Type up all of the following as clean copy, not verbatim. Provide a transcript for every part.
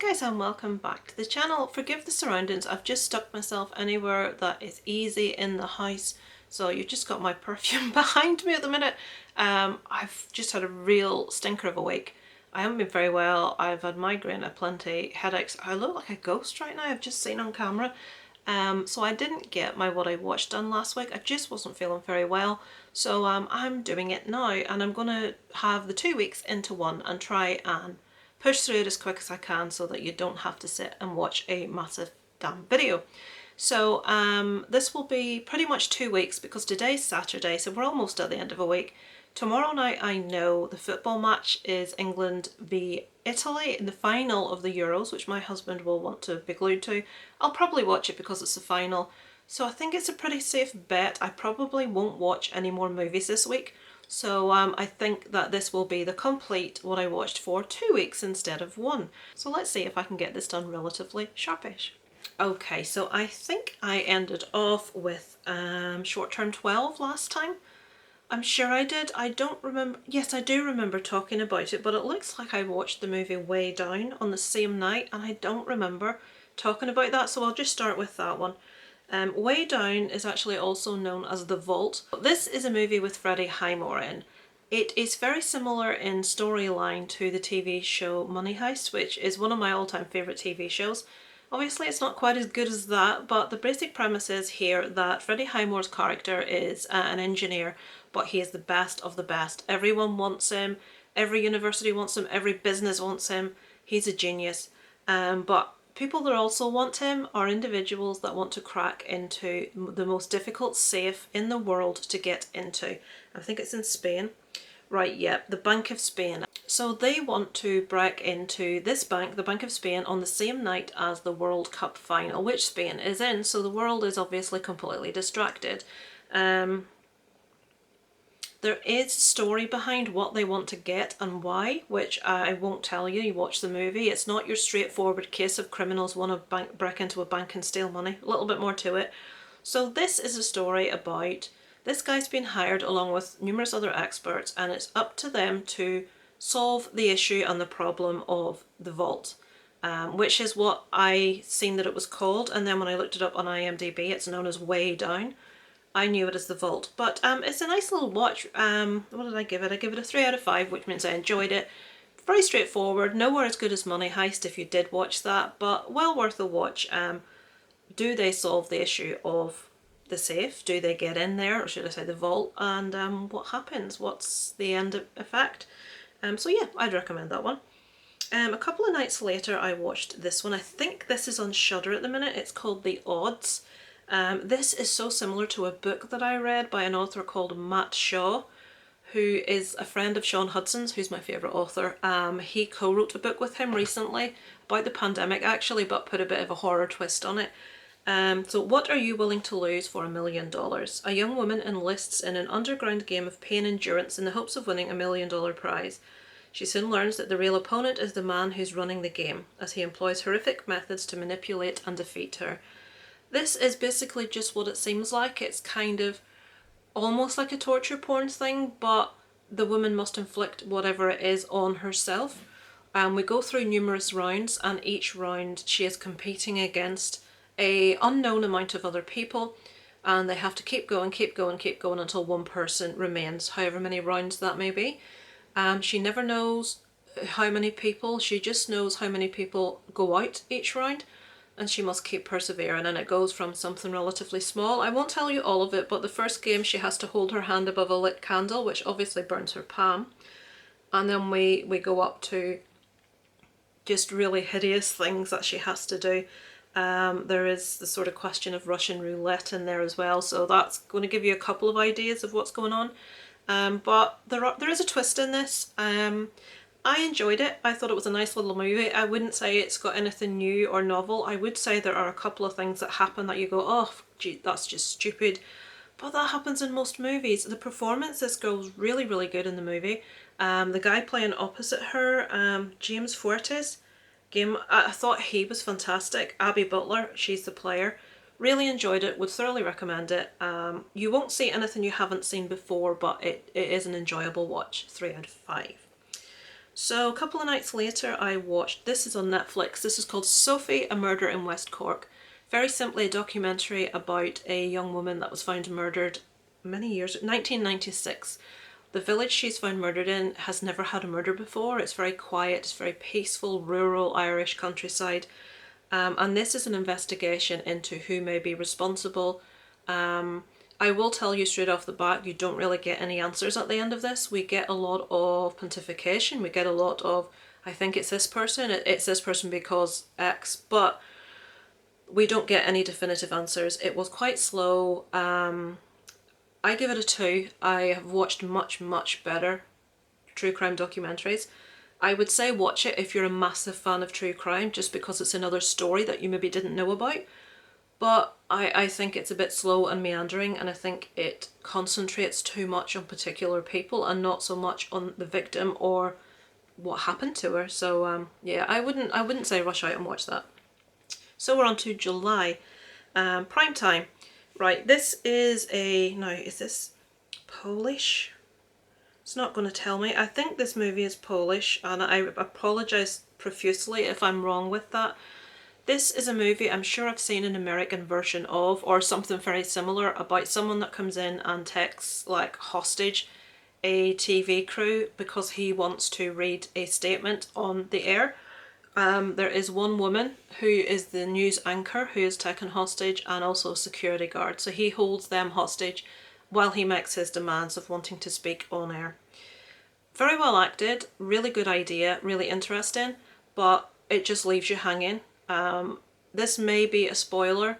guys and welcome back to the channel. Forgive the surroundings, I've just stuck myself anywhere that is easy in the house, so you've just got my perfume behind me at the minute. I've just had a real stinker of a week. I haven't been very well, I've had migraine aplenty, headaches. I look like a ghost right now, I've just seen on camera. So I didn't get my what I watched done last week. I just wasn't feeling very well, so I'm doing it now, and I'm going to have the 2 weeks into one and try and push through it as quick as I can so that you don't have to sit and watch a massive damn video. So this will be pretty much 2 weeks because today's Saturday, so we're almost at the end of a week. Tomorrow night I know the football match is England v Italy in the final of the Euros, which my husband will want to be glued to. I'll probably watch it because it's the final. So I think it's a pretty safe bet. I probably won't watch any more movies this week. So I think that this will be the complete what I watched for 2 weeks instead of one. So let's see if I can get this done relatively sharpish. Okay, so I think I ended off with Short Term 12 last time. I'm sure I did. I don't remember. Yes, I do remember talking about it, but it looks like I watched the movie Way Down on the same night and I don't remember talking about that, so I'll just start with that one. Way Down is actually also known as The Vault. This is a movie with Freddie Highmore in. It is very similar in storyline to the TV show Money Heist, which is one of my all-time favourite TV shows. Obviously it's not quite as good as that, but the basic premise is here that Freddie Highmore's character is an engineer, but he is the best of the best. Everyone wants him, every university wants him, every business wants him. He's a genius. But people that also want him are individuals that want to crack into the most difficult safe in the world to get into. I think it's in Spain. Right, yep, the Bank of Spain. So they want to break into this bank, the Bank of Spain, on the same night as the World Cup final, which Spain is in, so the world is obviously completely distracted. There is story behind what they want to get and why, which I won't tell you. You watch the movie. It's not your straightforward case of criminals want to break into a bank and steal money. A little bit more to it. So this is a story about this guy's been hired along with numerous other experts, and it's up to them to solve the issue and the problem of the vault, which is what I seen that it was called, and then when I looked it up on IMDb it's known as Way Down. I knew it as The Vault, but it's a nice little watch. What did I give it? I give it a 3 out of 5, which means I enjoyed it. Very straightforward, nowhere as good as Money Heist if you did watch that, but well worth a watch. Do they solve the issue of the safe? Do they get in there, or should I say the vault, and what happens? What's the end effect? So yeah, I'd recommend that one. A couple of nights later I watched this one. I think this is on Shudder at the minute. It's called The Odds. This is so similar to a book that I read by an author called Matt Shaw, who is a friend of Sean Hudson's, who's my favourite author. He co-wrote a book with him recently about the pandemic actually, but put a bit of a horror twist on it. So what are you willing to lose for $1 million? A young woman enlists in an underground game of pain endurance in the hopes of winning $1 million prize. She soon learns that the real opponent is the man who's running the game, as he employs horrific methods to manipulate and defeat her. This is basically just what it seems like. It's kind of almost like a torture porn thing, but the woman must inflict whatever it is on herself. We go through numerous rounds, and each round she is competing against an unknown amount of other people, and they have to keep going, keep going, keep going until one person remains, however many rounds that may be. She never knows how many people, she just knows how many people go out each round, and she must keep persevering, and it goes from something relatively small. I won't tell you all of it, but the first game she has to hold her hand above a lit candle, which obviously burns her palm, and then we go up to just really hideous things that she has to do. There is the sort of question of Russian roulette in there as well, so that's going to give you a couple of ideas of what's going on. But there is a twist in this. I enjoyed it. I thought it was a nice little movie. I wouldn't say it's got anything new or novel. I would say there are a couple of things that happen that you go, oh, gee, that's just stupid. But that happens in most movies. The performance, this girl's really, really good in the movie. The guy playing opposite her, James Fuertes, I thought he was fantastic. Abby Butler, she's the player. Really enjoyed it, would thoroughly recommend it. You won't see anything you haven't seen before, but it is an enjoyable watch. 3 out of 5. So a couple of nights later I watched, this is on Netflix, this is called Sophie, A Murder in West Cork. Very simply a documentary about a young woman that was found murdered many years, 1996. The village she's found murdered in has never had a murder before. It's very quiet, it's very peaceful, rural Irish countryside. And this is an investigation into who may be responsible. I will tell you straight off the bat, you don't really get any answers at the end of this. We get a lot of pontification. We get a lot of, I think it's this person, it's this person because X, but we don't get any definitive answers. It was quite slow. I give it a 2. I have watched much, much better true crime documentaries. I would say watch it if you're a massive fan of true crime, just because it's another story that you maybe didn't know about. But I think it's a bit slow and meandering, and I think it concentrates too much on particular people and not so much on the victim or what happened to her. So yeah, I wouldn't say rush out and watch that. So we're on to July. Prime time. Right, this is now is this Polish? It's not going to tell me. I think this movie is Polish, and I apologise profusely if I'm wrong with that. This is a movie I'm sure I've seen an American version of, or something very similar, about someone that comes in and takes like hostage a TV crew because he wants to read a statement on the air. There is one woman who is the news anchor who is taken hostage, and also a security guard. So he holds them hostage while he makes his demands of wanting to speak on air. Very well acted, really good idea, really interesting, but it just leaves you hanging. This may be a spoiler,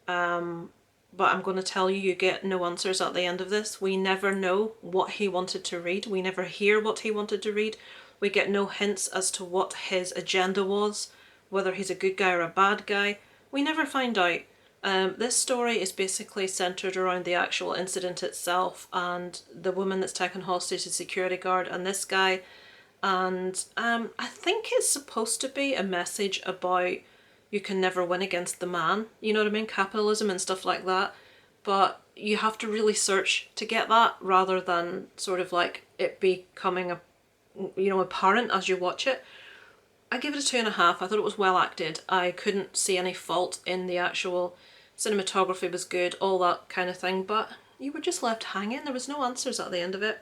but I'm going to tell you, you get no answers at the end of this. We never know what he wanted to read. We never hear what he wanted to read. We get no hints as to what his agenda was, whether he's a good guy or a bad guy. We never find out. This story is basically centred around the actual incident itself and the woman that's taken hostage, the security guard, and this guy. And I think it's supposed to be a message about you can never win against the man, you know what I mean, capitalism and stuff like that. But you have to really search to get that, rather than sort of like it becoming apparent as you watch it. I give it a 2.5. I thought it was well acted. I couldn't see any fault in the actual cinematography, was good, all that kind of thing, but you were just left hanging. There was no answers at the end of it.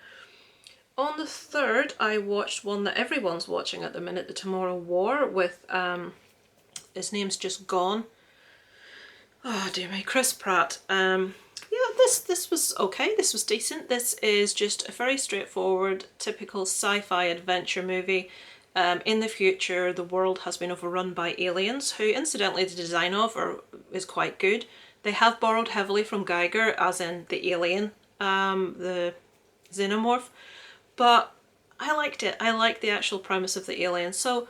On the 3rd, I watched one that everyone's watching at the minute, The Tomorrow War, with, his name's just gone. Oh dear me, Chris Pratt. Yeah, this was okay, this was decent. This is just a very straightforward, typical sci-fi adventure movie. In the future, the world has been overrun by aliens, who incidentally the design of is quite good. They have borrowed heavily from Geiger, as in the alien, the xenomorph. But I liked it. I liked the actual premise of the aliens. So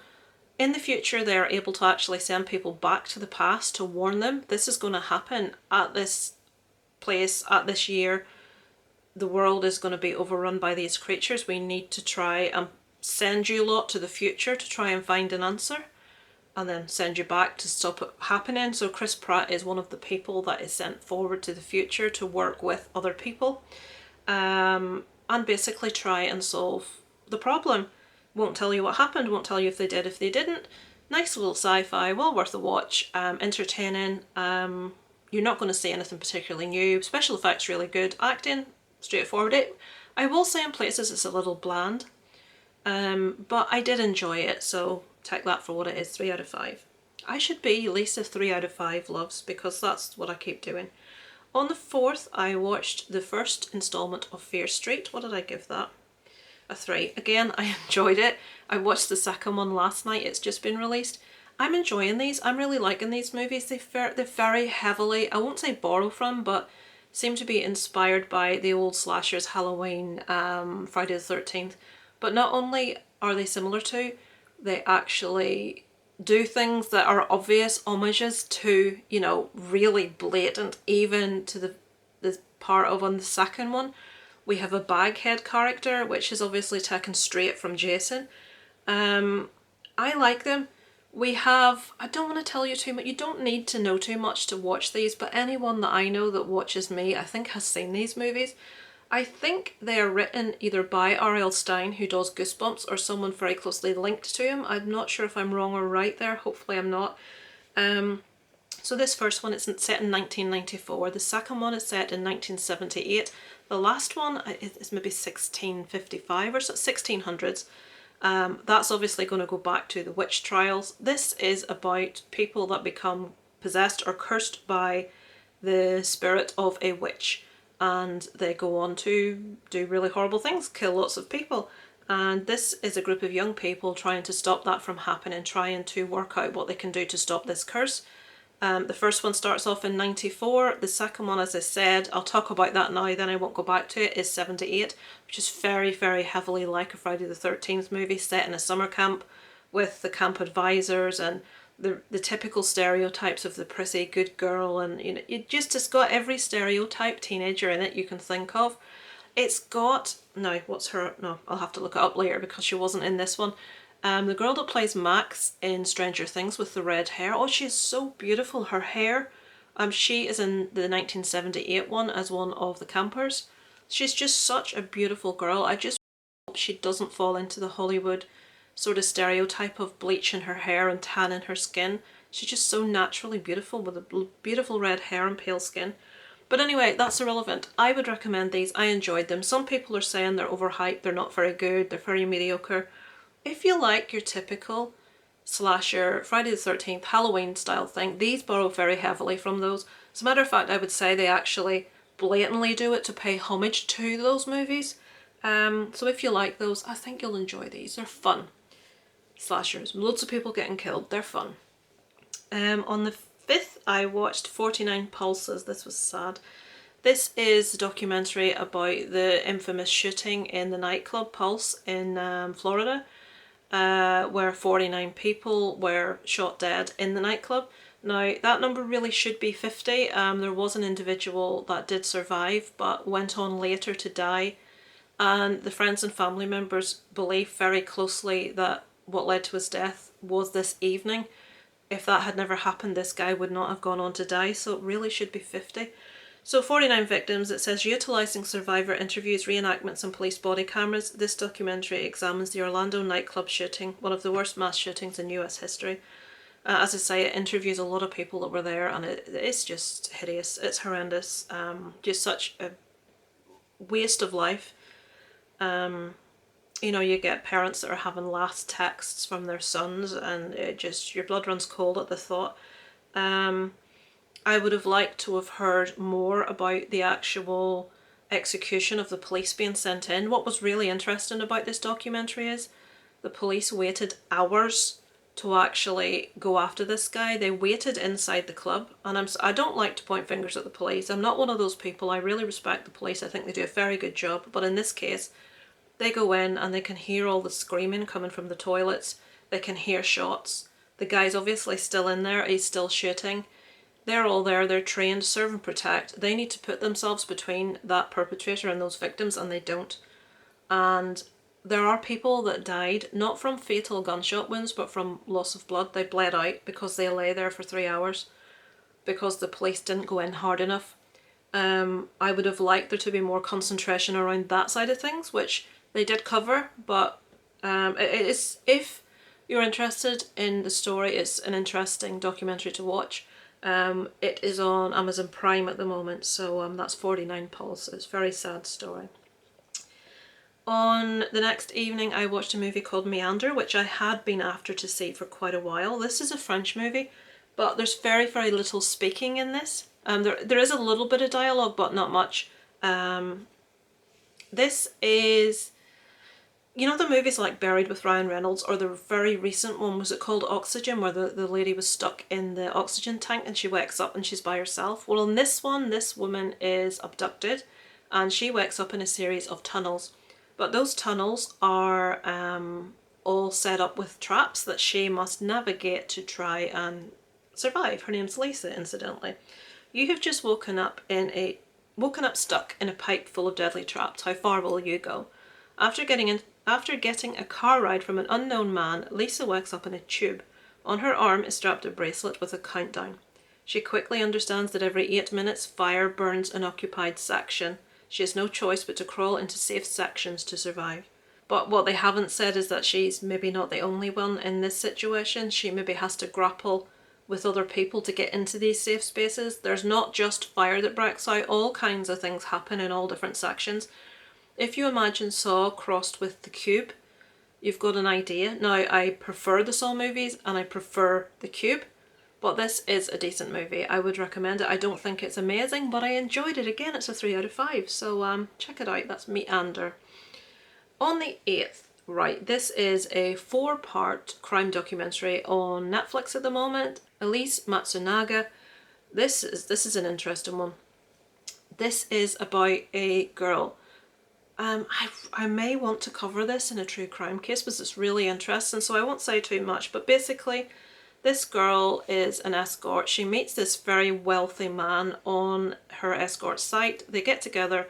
in the future, they're able to actually send people back to the past to warn them this is going to happen at this place at this year. The world is going to be overrun by these creatures. We need to try and send you lot to the future to try and find an answer, and then send you back to stop it happening. So Chris Pratt is one of the people that is sent forward to the future to work with other people. And basically try and solve the problem. Won't tell you what happened, won't tell you if they did, if they didn't. Nice little sci-fi, well worth a watch, entertaining. You're not going to see anything particularly new. Special effects really good, acting straightforward. I will say in places it's a little bland, but I did enjoy it, so take that for what it is. 3 out of 5. I should be Lisa 3 out of 5 loves, because that's what I keep doing. On the 4th, I watched the first instalment of Fear Street. What did I give that? A 3. Again, I enjoyed it. I watched the second one last night. It's just been released. I'm enjoying these. I'm really liking these movies. They're very heavily, I won't say borrow from, but seem to be inspired by the old slashers, Halloween, Friday the 13th. But not only are they similar to, they actually do things that are obvious homages to, you know, really blatant, even to the part of on the second one. We have a baghead character, which is obviously taken straight from Jason. I like them. We have, I don't want to tell you too much, you don't need to know too much to watch these, but anyone that I know that watches me, I think has seen these movies. I think they are written either by R.L. Stine, who does Goosebumps, or someone very closely linked to him. I'm not sure if I'm wrong or right there. Hopefully I'm not. So this first one, it's set in 1994. The second one is set in 1978. The last one is maybe 1655 or so, 1600s. That's obviously going to go back to the witch trials. This is about people that become possessed or cursed by the spirit of a witch, and they go on to do really horrible things, kill lots of people. And this is a group of young people trying to stop that from happening, trying to work out what they can do to stop this curse. The first one starts off in 94. The second one, as I said, I'll talk about that now, then I won't go back to it, is 78, which is very, very heavily like a Friday the 13th movie set in a summer camp with the camp advisors and the typical stereotypes of the prissy good girl, and you know, it's got every stereotype teenager in it you can think of. It's got, no, what's her, no, I'll have to look it up later because she wasn't in this one. The girl that plays Max in Stranger Things with the red hair, oh, she is so beautiful, her hair. She is in the 1978 one as one of the campers. She's just such a beautiful girl. I just hope she doesn't fall into the Hollywood sort of stereotype of bleaching her hair and tanning her skin. She's just so naturally beautiful with a beautiful red hair and pale skin. But anyway, that's irrelevant. I would recommend these. I enjoyed them. Some people are saying they're overhyped, they're not very good, they're very mediocre. If you like your typical slasher, Friday the 13th, Halloween style thing, these borrow very heavily from those. As a matter of fact, I would say they actually blatantly do it to pay homage to those movies. So if you like those, I think you'll enjoy these. They're fun. Slashers. Loads of people getting killed. They're fun. On the 5th, I watched 49 Pulses. This was sad. This is a documentary about the infamous shooting in the nightclub Pulse in Florida, where 49 people were shot dead in the nightclub. Now, that number really should be 50. There was an individual that did survive, but went on later to die. And the friends and family members believe very closely that what led to his death was this evening. If that had never happened, this guy would not have gone on to die, so it really should be 50. So 49 victims, it says, utilising survivor interviews, reenactments and police body cameras, this documentary examines the Orlando nightclub shooting, one of the worst mass shootings in US history. As I say, it interviews a lot of people that were there, and it's just hideous. It's horrendous. Just such a waste of life. You know, you get parents that are having last texts from their sons, and it just, your blood runs cold at the thought. I would have liked to have heard more about the actual execution of the police being sent in. What was really interesting about this documentary is the police waited hours to actually go after this guy. They waited inside the club, and I don't like to point fingers at the police. I'm not one of those people. I really respect the police. I think they do a very good job, but in this case, they go in and they can hear all the screaming coming from the toilets. They can hear shots. The guy's obviously still in there. He's still shooting. They're all there. They're trained, serve and protect. They need to put themselves between that perpetrator and those victims, and they don't. And there are people that died, not from fatal gunshot wounds, but from loss of blood. They bled out because they lay there for 3 hours because the police didn't go in hard enough. I would have liked there to be more concentration around that side of things, which they did cover, but it is, if you're interested in the story, it's an interesting documentary to watch. It is on Amazon Prime at the moment, so that's 49 Pulse. It's a very sad story. On the next evening, I watched a movie called Meander, which I had been after to see for quite a while. This is a French movie, but there's very, very little speaking in this. There is a little bit of dialogue, but not much. This is, you know, the movies like Buried with Ryan Reynolds, or the very recent one, was it called Oxygen, where the lady was stuck in the oxygen tank and she wakes up and she's by herself? Well, in this one, this woman is abducted and she wakes up in a series of tunnels. But those tunnels are all set up with traps that she must navigate to try and survive. Her name's Lisa, incidentally. You have just woken up stuck in a pipe full of deadly traps. How far will you go? After getting a car ride from an unknown man, Lisa wakes up in a tube. On her arm is strapped a bracelet with a countdown. She quickly understands that every 8 minutes, fire burns an occupied section. She has no choice but to crawl into safe sections to survive. But what they haven't said is that she's maybe not the only one in this situation. She maybe has to grapple with other people to get into these safe spaces. There's not just fire that breaks out, all kinds of things happen in all different sections. If you imagine Saw crossed with The Cube, you've got an idea. Now, I prefer the Saw movies and I prefer The Cube, but this is a decent movie. I would recommend it. I don't think it's amazing, but I enjoyed it. Again, it's a 3 out of 5, so check it out. That's Meander. On the 8th, right, this is a 4-part crime documentary on Netflix at the moment. Elise Matsunaga. This is an interesting one. This is about a girl. I may want to cover this in a true crime case because it's really interesting, so I won't say too much, but basically this girl is an escort. She meets this very wealthy man on her escort site. They get together,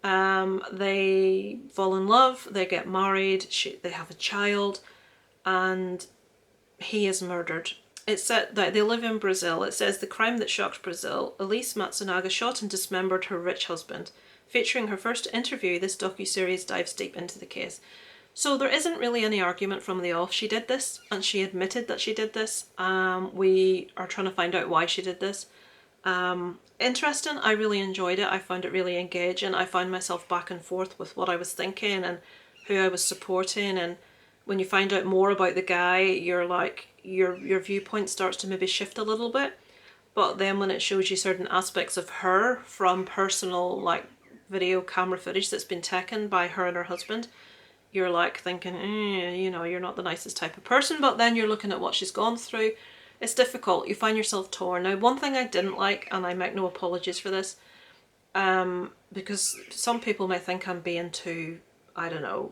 they fall in love, they get married, they have a child, and he is murdered. It's said that they live in Brazil. It says the crime that shocked Brazil. Elise Matsunaga shot and dismembered her rich husband. Featuring her first interview, this docuseries dives deep into the case. So there isn't really any argument from the off. She did this and she admitted that she did this. We are trying to find out why she did this. Interesting. I really enjoyed it. I found it really engaging. I found myself back and forth with what I was thinking and who I was supporting, and when you find out more about the guy, you're like, your viewpoint starts to maybe shift a little bit. But then when it shows you certain aspects of her from personal like video camera footage that's been taken by her and her husband, you're like thinking, you know, you're not the nicest type of person. But then you're looking at what she's gone through. It's difficult. You find yourself torn. Now, one thing I didn't like, and I make no apologies for this, because some people may think I'm being too, I don't know,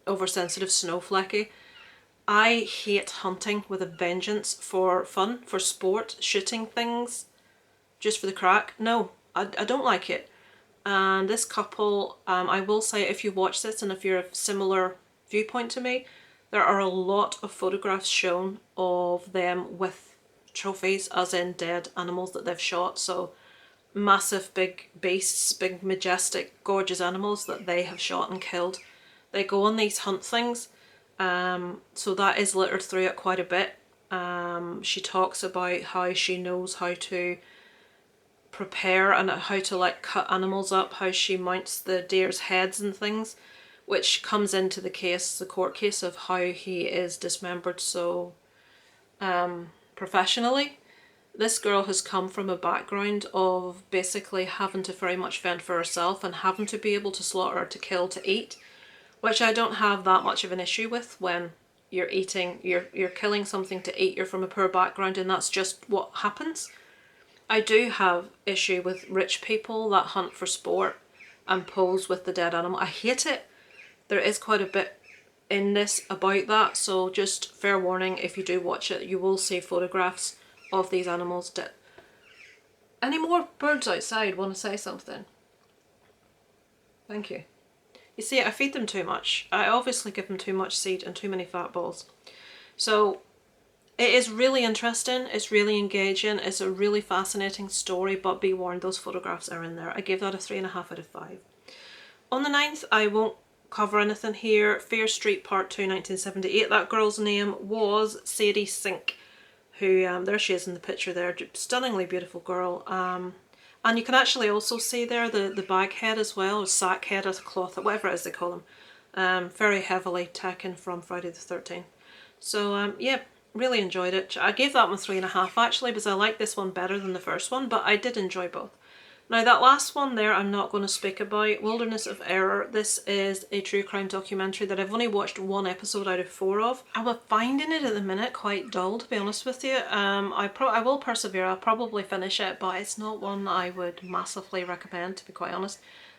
oversensitive, snowflakey. I hate hunting with a vengeance for fun, for sport, shooting things just for the crack. No, I don't like it. And this couple, I will say, if you watch this and if you're a similar viewpoint to me, there are a lot of photographs shown of them with trophies, as in dead animals that they've shot. So massive big beasts, big majestic gorgeous animals that they have shot and killed. They go on these hunt things, so that is littered through it quite a bit. She talks about how she knows how to prepare and how to like cut animals up, how she mounts the deer's heads and things, which comes into the case, the court case, of how he is dismembered so professionally. This girl has come from a background of basically having to very much fend for herself and having to be able to slaughter, to kill, to eat, which I don't have that much of an issue with. When you're eating, you're killing something to eat, you're from a poor background and that's just what happens. I do have issue with rich people that hunt for sport and pose with the dead animal. I hate it. There is quite a bit in this about that, so just fair warning, if you do watch it, you will see photographs of these animals dead. Any more birds outside want to say something? Thank you. You see, I feed them too much. I obviously give them too much seed and too many fat balls. So it is really interesting, it's really engaging, it's a really fascinating story, but be warned, those photographs are in there. I gave that a 3.5 out of 5. On the 9th, I won't cover anything here. Fear Street Part 2, 1978. That girl's name was Sadie Sink, who, there she is in the picture there, stunningly beautiful girl. And you can actually also see there the bag head as well, or sack head as a cloth, whatever it is they call them. Very heavily taken from Friday the 13th. So yeah, really enjoyed it. I gave that one 3.5 actually, because I like this one better than the first one, but I did enjoy both. Now that last one there I'm not going to speak about, Wilderness of Error. This is a true crime documentary that I've only watched 1 episode out of 4 of. I'm finding it at the minute quite dull, to be honest with you. I will persevere, I'll probably finish it, but it's not one I would massively recommend, to be quite honest.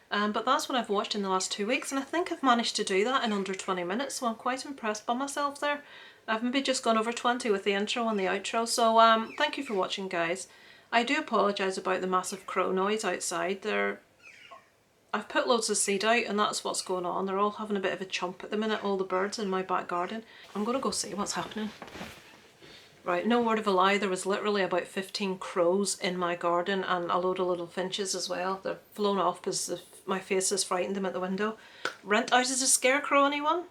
But that's what I've watched in the last 2 weeks, and I think I've managed to do that in under 20 minutes, so I'm quite impressed by myself there. I've maybe just gone over 20 with the intro and the outro, so thank you for watching, guys. I do apologise about the massive crow noise outside. I've put loads of seed out and that's what's going on. They're all having a bit of a chomp at the minute, all the birds in my back garden. I'm going to go see what's happening. Right, no word of a lie, there was literally about 15 crows in my garden and a load of little finches as well. They've flown off because my face has frightened them at the window. Rent out as a scarecrow, anyone?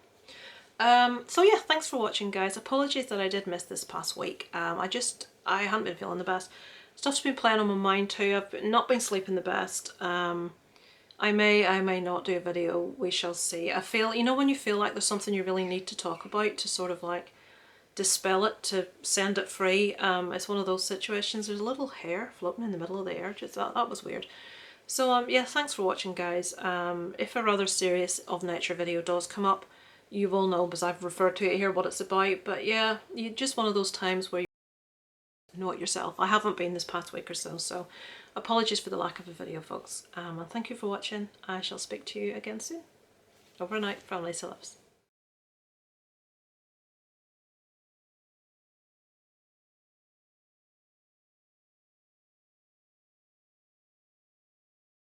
So yeah, thanks for watching, guys. Apologies that I did miss this past week. I haven't been feeling the best. Stuff's been playing on my mind too. I've not been sleeping the best. I may not do a video, we shall see. I feel, you know when you feel like there's something you really need to talk about to sort of like dispel it, to send it free. It's one of those situations. There's a little hair floating in the middle of the air. Just that was weird. So yeah, thanks for watching, guys. If a rather serious of nature video does come up, you will know because I've referred to it here what it's about. But yeah, just one of those times where you know it yourself. I haven't been this past week or so, so apologies for the lack of a video, folks. And thank you for watching. I shall speak to you again soon. Over and out from Lisa Loves.